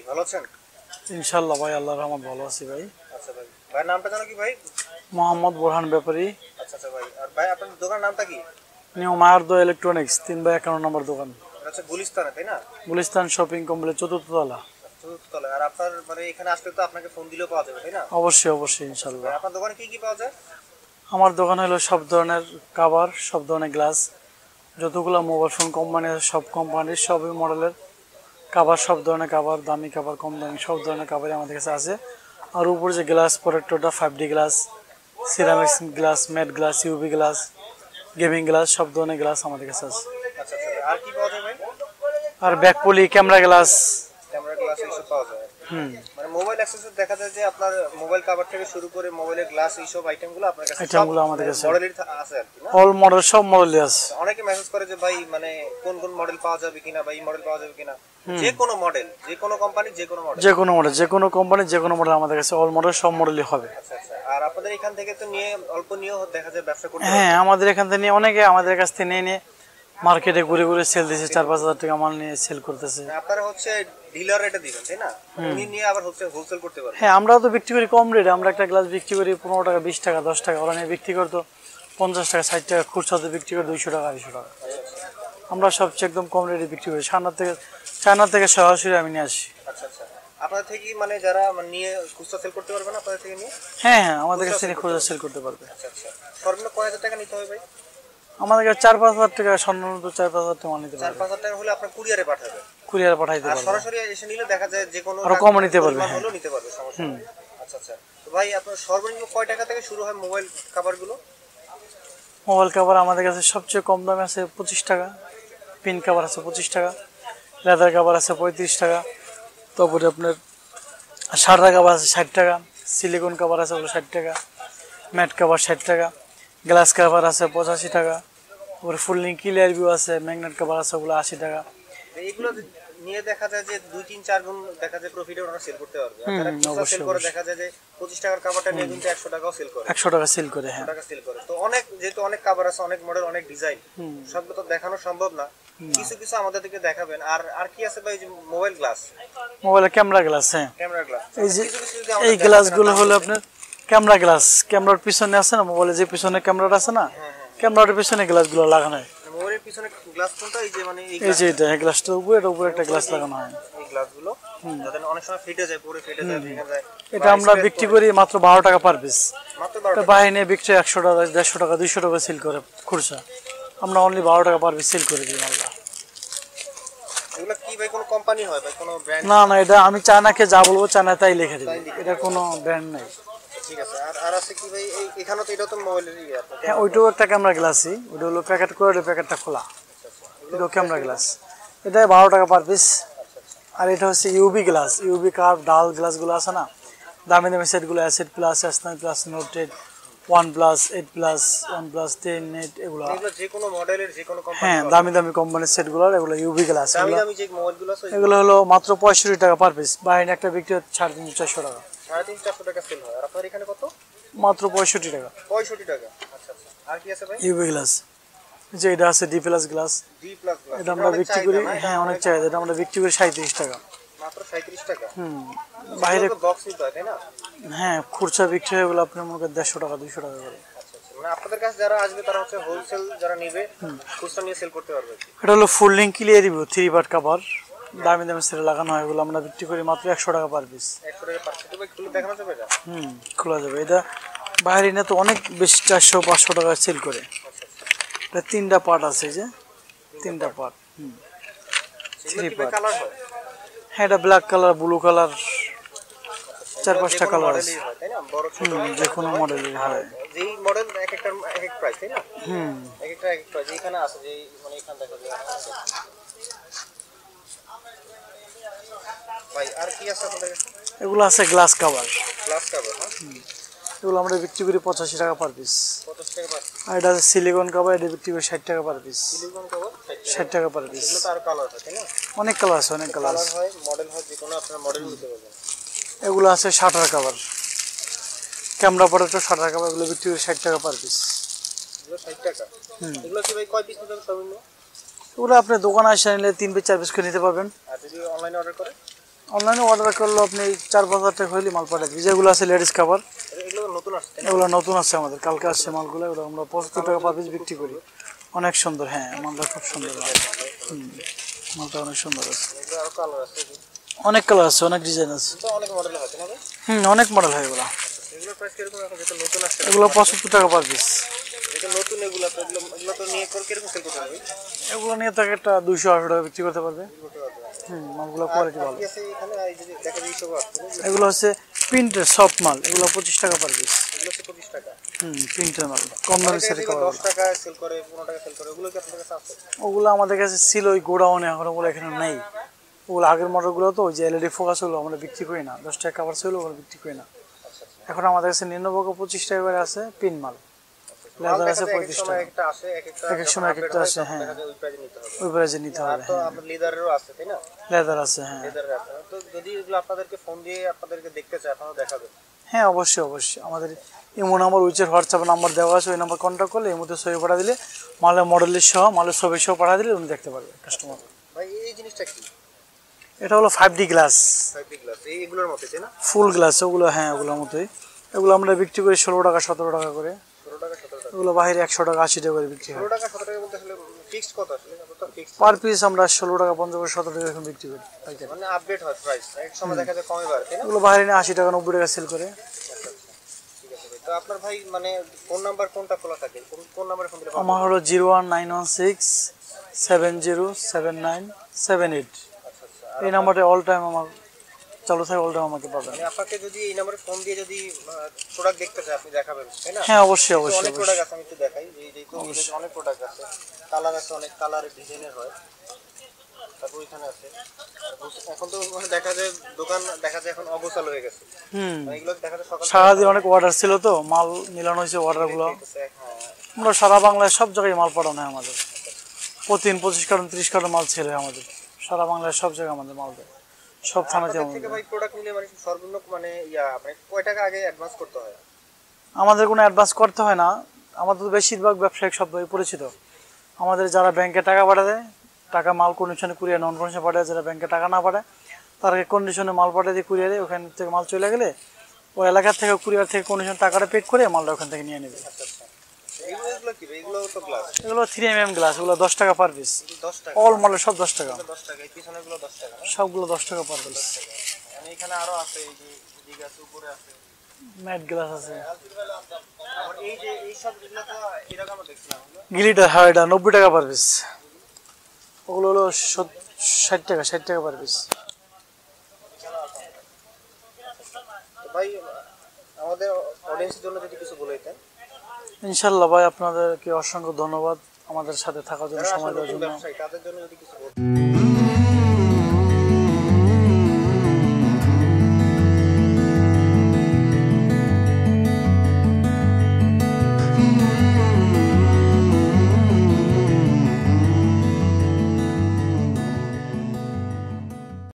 ভালো আছেন? ইনশাআল্লাহ ভাই, আল্লাহর রহমত ভালো আছি ভাই। আচ্ছা ভাই, ভাইয়ের নামটা জানো কি ভাই? মোহাম্মদ বোরহান ব্যাপারী। আচ্ছা আচ্ছা ভাই, আর ভাই আপনার দোকানের নামটা কি? নিউ মায়ারদো ইলেকট্রনিক্স 3/51 নম্বর দোকান, আচ্ছা, গুলিস্তানে তাই না? গুলিস্তান শপিং কমপ্লেক্স 4th তলা। চতুর্থ তলায়। আর আপনার মানে এখানে আসলে তো আপনাকে ফোন দিলেও পাওয়া যাবে তাই না? অবশ্যই অবশ্যই ভাই, ইনশাআল্লাহ। আপনার দোকানে কি কি পাওয়া যায়? আমার দোকান হলো সব ধরনের কাভার, সব ধরনের গ্লাস, যতগুলো মোবাইল ফোন কোম্পানি আছে সব কোম্পানির সবই মডেলের কাভার, সব ধরনের কাভার, দামি কাভার, কম দামি সব ধরনের কাভারই আমাদের কাছে আছে। আর উপরে যে গ্লাস প্রোটেক্টরটা 5D glass, ceramics glass, matte glass, UV glass, gaming glass, সব ধরনের গ্লাস আমাদের কাছে আছে। আচ্ছা আচ্ছা ভাই, আর কি পাওয়া যায় ভাই? আর ব্যাকপলি, ক্যামেরা গ্লাস। ক্যামেরা গ্লাস এইসব পাওয়া যায়। মানে মোবাইল অ্যাক্সেসরি দেখা যায় যে আপনার মোবাইল কভার থেকে শুরু করে মোবাইলের গ্লাস এইসব আইটেমগুলো আপনার কাছে আইটেমগুলো আমাদের কাছে মডেলের আছে আর কি না? অল মডেল, সব মডেলই আছে। অনেকে মেসেজ করে যে ভাই মানে কোন কোন মডেল পাওয়া যাবে কিনা বা এই মডেল পাওয়া যাবে কিনা। যে কোনো মডেল, যে কোনো কোম্পানি, যে কোনো মডেল, যে কোনো মডেল, যে কোনো কোম্পানি, যে কোনো মডেল আমাদের কাছে অল মডেল, সব মডেলই হবে। আচ্ছা আচ্ছা। আর আপনাদের এখান থেকে তো নিয়ে অল্প নিয়েও দেখা যায় ব্যবসা করতে হ্যাঁ, আমাদের এখান থেকে নিয়ে অনেকে আমাদের কাছ থেকে নিয়ে নিয়ে মার্কেটে ঘুরে ঘুরে সেল দিচ্ছে, 4-5 হাজার টাকা মাল নিয়ে সেল করতেছে। আপনারা হচ্ছে ডিলার রেটে দিবেন তাই না? উনি নিয়ে আবার হচ্ছে হোলসেল করতে পারবেন। হ্যাঁ, আমরাও তো বিক্রি করি কম রেটে। আমরা একটা গ্লাস বিক্রি করি 15 টাকা, 20 টাকা, 10 টাকা। ওরা নিয়ে বিক্রি করতো 50 টাকা, 60 টাকা। খুচরাতে বিক্রি করে 200 টাকা, 250 টাকা। আমরা সবচেয়ে একদম কম রেটে বিক্রি করি। চায়না থেকে সরাসরি আমি নিয়ে আসি। আচ্ছা আচ্ছা। আপনাদের থেকে মানে যারা মানে নিয়ে খুচরা সেল করতে পারবেন আপনাদের থেকে নিয়ে? হ্যাঁ হ্যাঁ, আমাদের কাছে নিয়ে খুচরা সেল করতে পারবে। আচ্ছা আচ্ছা। সর্বনিম্ন কয় হাজার টাকা নিতে হবে ভাই? আমাদের কাছে 4-5 হাজার টাকা, সাধারণত 4-5 হাজার টাকা মাল নিতে পারবে। 4-5 হাজার টাকা হলে আপনার কুরিয়ারে পাঠাবে। কুরিয়ার পাঠাইতে আর পারবে। সরাসরি এসে নিলে দেখা যায় যে কোনো আরো কমও নিতে পারবে। পরিমাণ হলেও নিতে পারবে, সমস্যা নেই। আচ্ছা আচ্ছা। তো ভাই আপনার সর্বনিম্ন কয় টাকা থেকে শুরু হয় মোবাইল কভারগুলো? মোবাইল কভার আমাদের কাছে সবচেয়ে কম দামে আছে 25 টাকা, পিন কভার আছে 25 টাকা, লেদার কভার আছে 35 টাকা, তারপরে আপনার শাটার কভার আছে 60 টাকা, সিলিকন কভার আছে ওগুলো 60 টাকা, ম্যাট কভার 60 টাকা, গ্লাস কভার আছে 85 টাকা, তারপরে ফুললিং ক্লিয়ার ভিউ আছে, ম্যাগনেট কভার আছে ওগুলো 80 টাকা। এইগুলো নিয়ে দেখা যায় যে 2-3-4 গুণ দেখা যায় প্রফিটে ওরা সেল করতে পারবে। আর যারা খুচরা সেল করে দেখা যায় যে 25 টাকার কভারটা নিয়ে কিন্তু 100 টাকাও সেল করে। 100 টাকা সেল করে। হ্যাঁ, 100 টাকা সেল করে। তো অনেক যেহেতু অনেক কভার আছে, অনেক মডেল, অনেক ডিজাইন, সবগুলো তো দেখানো সম্ভব না। কিছু কিছু আমাদের থেকে দেখাবেন। আর আর কি আছে ভাই? যে মোবাইল গ্লাস, মোবাইলের ক্যামেরা গ্লাস। হ্যাঁ, ক্যামেরা গ্লাস। এই যে এই গ্লাসগুলো হলো আপনার ক্যামেরা গ্লাস। ক্যামেরার পিছনে আছে না, মোবাইলে যে পিছনে ক্যামেরাটা আছে না, ক্যামেরার পিছনে গ্লাসগুলো লাগানো হয়। মোবাইলের পিছনে গ্লাস কোনটা? এই যে মানে এই যে এটা গ্লাসটার উপরে, এটার উপরে একটা গ্লাস লাগানো হয়। এই গ্লাসগুলো যাদের অনেক সময় ফেটে যায়, পরে ফেটে যায়, ভেঙে যায়। এটা আমরা বিক্রি করি মাত্র 12 টাকা পার পিস। মাত্র 12 টাকা। বাহিনী বিক্রি 100 টাকা, 150 টাকা, 200 টাকা সেল করে খুচরা। আমরা অনলি 12 টাকা পার পিস সেল করে দিই মালটা। এগুলো কি ভাই কোনো কোম্পানি হয় ভাই, কোনো ব্র্যান্ড? না না, এটা আমি চায়নাকে যা বলবো চায়না তাই লিখে দিই। এটা কোনো ব্র্যান্ড নাই। ঠিক আছে। আর আর আছে কি ভাই? এই এখানে তো এটা তো মোবাইলেরই আপনার। হ্যাঁ, ওইটাও একটা ক্যামেরা গ্লাসই। ওটা হলো প্যাকেট করে, প্যাকেটটা খোলা। এটাও ক্যামেরা গ্লাস। এটা 12 টাকা পার পিস। আর এটা হচ্ছে ইউবি গ্লাস, ইউবি কার্ভ ডাল গ্লাসগুলো আছে না, দামি দামি সেটগুলো, S eight plus, S9 plus, note 8, 1 plus, 8 plus, 1 plus 10 নেট, এগুলো। এগুলো যে কোনো মডেলের, যে কোনো কোম্পানি। হ্যাঁ, দামি দামি কোম্পানির সেটগুলো, এগুলো ইউবি গ্লাস। দামি দামি যে মোবাইলগুলো আছে এগুলো হলো মাত্র 65 টাকা পার পিস। বাইরে একটা বিক্রি হচ্ছে 350-400 টাকা। 350-400 টাকা সেল হয়। আর আপনার এখানে কত? মাত্র 65 টাকা। 65 টাকা। আচ্ছা আচ্ছা। আর কি আছে ভাই? UV glass. যে এটা আছে D plus glass, D plus glass. এটা আমরা বিক্রি করি, হ্যাঁ অনেক চাহিদা। এটা আমরা বিক্রি করি 37 টাকা। মাত্র 37 টাকা। বাইরে বক্স নিতে হয় তাই না? হ্যাঁ, খুচরা বিক্রি হয় বলে আপনি মনে করেন 150 টাকা, 200 টাকা করে। আচ্ছা আচ্ছা। মানে আপনাদের কাছে যারা আসবে তারা হচ্ছে হোলসেল যারা নেবে, খুচরা নিয়ে সেল করতে পারবে। এটা হলো ফুললিং ক্লিয়ার রিভিউ 3 পার্ট কভার, দামি দামি সেলে লাগানো হয়। এগুলো আমরা বিক্রি করি মাত্র 100 টাকা পার পিস। 100 টাকা পার পিস। ভাই খুলে দেখানো যাবে এটা? খোলা যাবে। এটা বাইরে না তো অনেক বেশি 400-500 টাকা সেল করে। এটা 3টা পার্ট আছে, যে 3টা পার্ট। 3 পার্ট। কালার হয়? হ্যাঁ, এটা ব্ল্যাক কালার, ব্লু কালার, 4-5টা কালার আছে। তাই না? বড় ছোট যে কোনো মডেলের হয়। যেই মডেল এক একটা এক এক প্রাইস তাই না? এক একটা এক এক প্রাইস। এখানে আছে যে মানে এখানে দেখা যায় আছে। ভাই আর কি আছে আপনাদের কাছে? এগুলো আছে গ্লাস কভার। Glass cover. হ্যাঁ, এগুলো আমরা বিক্রি করি 85 টাকা পার পিস। 85 টাকা পার। আর এটা আছে সিলিকন কভার, এটা বিক্রি করি 60 টাকা পার পিস। সিলিকন কভার 60 টাকা পার পিস। এগুলো তো আর কালার হয় তাই না? অনেক কালার আছে, অনেক কালার কালার আছে। হয়, মডেল হয়, যে কোনো আপনারা মডেল নিতে পারবেন। এগুলো আছে shutter cover, camera protector shutter cover, এগুলো বিক্রি করি 60 টাকা পার পিস। এগুলো 60 টাকা। এগুলো কি ভাই কয় পিস নিতে হবে সর্বনিম্ন? এগুলো আপনি দোকানে এসে নিলে 3 পিস 4 পিস করে নিতে পারবেন। আর যদি অনলাইনে অর্ডার করে? অনলাইনে অর্ডার করলে আপনি 4-5 হাজার টাকা হইলে মাল পাঠাতে, যেগুলো আছে লেডিস কাভার এগুলো নতুন আসছে না? এগুলো নতুন আছে আমাদের, কালকে আসছে মালগুলো। এগুলো আমরা 75 টাকা পার পিস বিক্রি করি। অনেক সুন্দর, হ্যাঁ মালটা খুব সুন্দর মাল। মালটা অনেক সুন্দর আছে, এগুলো আরো কালার আছে কি? অনেক কালার আছে, অনেক ডিজাইন আছে। তো অনেক মডেল আছে না ভাই? অনেক মডেল হয় এগুলো। এগুলোর প্রাইস কিরকম এখন যেটা নতুন আসছে? এগুলো 75 টাকা পার পিস। এটা নতুন এগুলো তো এগুলো তো নিয়ে কিরকম সেল করতে হবে? এগুলো নিয়ে থাকে একটা 200-280 টাকা বিক্রি করতে পারবে। মালগুলো কোয়ালিটি ভালো। কি আছে এখানে এই যে দেখা যায় সব আছে না? এগুলো হচ্ছে প্রিন্টের সফট মাল, এগুলো 25 টাকা পার পিস। এগুলো হচ্ছে 25 টাকা। প্রিন্টের মাল কম দামে সেল করা। 10 টাকা সেল করে, 15 টাকা সেল করে, ওগুলো কি আপনাদের কাছে আছে? ওগুলো আমাদের কাছে ছিল ওই গোডাউনে, এখন ওগুলো এখানে নেই। ওগুলো আগের মডেলগুলো তো, ওই যে এলইডি ফোকাস, ওগুলো আমরা বিক্রি করি না। 10 টাকা কাভার ছিল, ওগুলো বিক্রি করি না। এখন আমাদের কাছে নিম্নবর্গ 25 টাকা করে আছে, পিন মাল। লেদার আছে 35 টাকা। একটা আসে এক এক এক সময় এক একটা আসে, হ্যাঁ ওই প্রাইসে নিতে হবে। ওই প্রাইসে নিতে আর হবে। তো আপনাদের লিদারেরও আছে তাই না? লেদার আছে, হ্যাঁ লিদারের আছে। তো যদি এগুলো আপনাদেরকে ফোন দিয়ে আপনাদেরকে দেখতে চায়, আপনারা দেখাবেন? হ্যাঁ অবশ্যই অবশ্যই। আমাদের ইমো নাম্বার, উইচের হোয়াটসঅ্যাপ নাম্বার দেওয়া আছে, ওই নাম্বার কন্ট্যাক্ট করলে এর মধ্যে ছবি পাঠা দিলে, মালের মডেলের সহ, মালের ছবি সহ পাঠা দিলে উনি দেখতে পারবে কাস্টমার। ভাই এই জিনিসটা কি? এটা হলো 5D গ্লাস, 5D গ্লাস এইগুলোর মতো তাই না? ফুল গ্লাস ওগুলো, হ্যাঁ ওগুলোর মতোই। এগুলো আমরা বিক্রি করি 16 টাকা 17 টাকা করে। 16 টাকা 17 টাকা। এগুলো বাইরে 100 টাকা 80 টাকা করে বিক্রি হয়। 16 টাকা 17 টাকা বলতে আসলে ফিক্সড কত আসলে? কত ফিক্সড? পার পিস আমরা 16 টাকা 50 করে 17 টাকা এখন বিক্রি করি পাইকারি। মানে আপডেট হয় প্রাইস, এক সময় দেখা যায় কমে বাড়ে তাই না? এগুলো বাইরে নিয়ে 80 টাকা 90 টাকা সেল করে। ঠিক আছে ভাই। তো আপনার ভাই মানে ফোন নাম্বার কোনটা খোলা থাকে? কোন নাম্বারে ফোন দিলে পাবেন? আমার হলো 01916707978। আচ্ছা আচ্ছা। এই নাম্বারে অল টাইম আমার চালু থাকে, অল টাইম আমাকে পাবেন। মানে আপনাকে যদি এই নাম্বারে ফোন দিয়ে যদি প্রোডাক্ট দেখতে চায় আপনি দেখাবেন তাই না? হ্যাঁ অবশ্যই তো অবশ্যই অনেক অবশ্যই। প্রোডাক্ট আছে, আমি একটু দেখাই। এই তো অনেক প্রোডাক্ট আছে, কালার আছে, অনেক কালারের ডিজাইনের হয়। তারপর ওইখানে আছে। এখন তো মানে দেখা যায় দোকান দেখা যায় এখন অগোছাল হয়ে গেছে। মানে এগুলো দেখা যায় সকাল সারাদিন অনেক অর্ডার ছিল তো, মাল মিলানো হয়েছে অর্ডারগুলো। হ্যাঁ। আমরা সারা বাংলায় সব জায়গায় মাল পাঠানো হয় আমাদের। প্রতিদিন 25 কার্টন 30 কার্টন মাল ছেড়ে আমাদের সারা বাংলায় সব জায়গায় আমাদের মাল দেয়, সব থানাতে আপনাদের আমাদের। থেকে ভাই প্রোডাক্ট নিলে মানে সর্বনিম্ন মানে মানে কয় টাকা আগে অ্যাডভান্স করতে হয়? আমাদের কোনো অ্যাডভান্স করতে হয় না। আমাদের তো বেশিরভাগ ব্যবসায়িক শব্দই পরিচিত। আমাদের যারা ব্যাংকে টাকা পাঠায় দেয়, টাকা মাল কন্ডিশনে কুরিয়ার, নন কন্ডিশনে পাঠায়, যারা ব্যাংকে টাকা না পাঠায় তাদেরকে কন্ডিশনে মাল পাঠিয়ে দিয়ে কুরিয়ারে, ওখান থেকে মাল চলে গেলে ওই এলাকার থেকে কুরিয়ার থেকে কন্ডিশন টাকাটা পেড করে মালটা ওখান থেকে নিয়ে নেবে। আচ্ছা। এগুলো কি? এগুলো তো গ্লাস। এগুলো 3mm গ্লাস, ওগুলো 10 টাকা পার পিস। 10 টাকা। অল মালের সব 10 টাকা, 10 টাকা। এই পিছনেগুলো 10 টাকা না? সবগুলো 10 টাকা পার পিস। মানে এখানে আরো আছে, এই যে দিকে আছে, উপরে আছে। ম্যাট গ্লাস আছে। আর এই যে এই সব যেগুলো তো এরকম আমরা দেখছিলাম ওগুলো। গিলিটার, হ্যাঁ এটা 90 টাকা পার পিস। ওগুলো হলো 60 টাকা পার পিস। তো ভাই আমাদের অডিয়েন্সের জন্য যদি কিছু বলে দিতেন। ইনশাল্লাহ ভাই, আপনাদেরকে অসংখ্য ধন্যবাদ আমাদের সাথে থাকার জন্য, যারা সময় আসলে দেওয়ার নতুন জন্য। ব্যবসায়ী তাদের জন্য যদি কিছু বলতেন।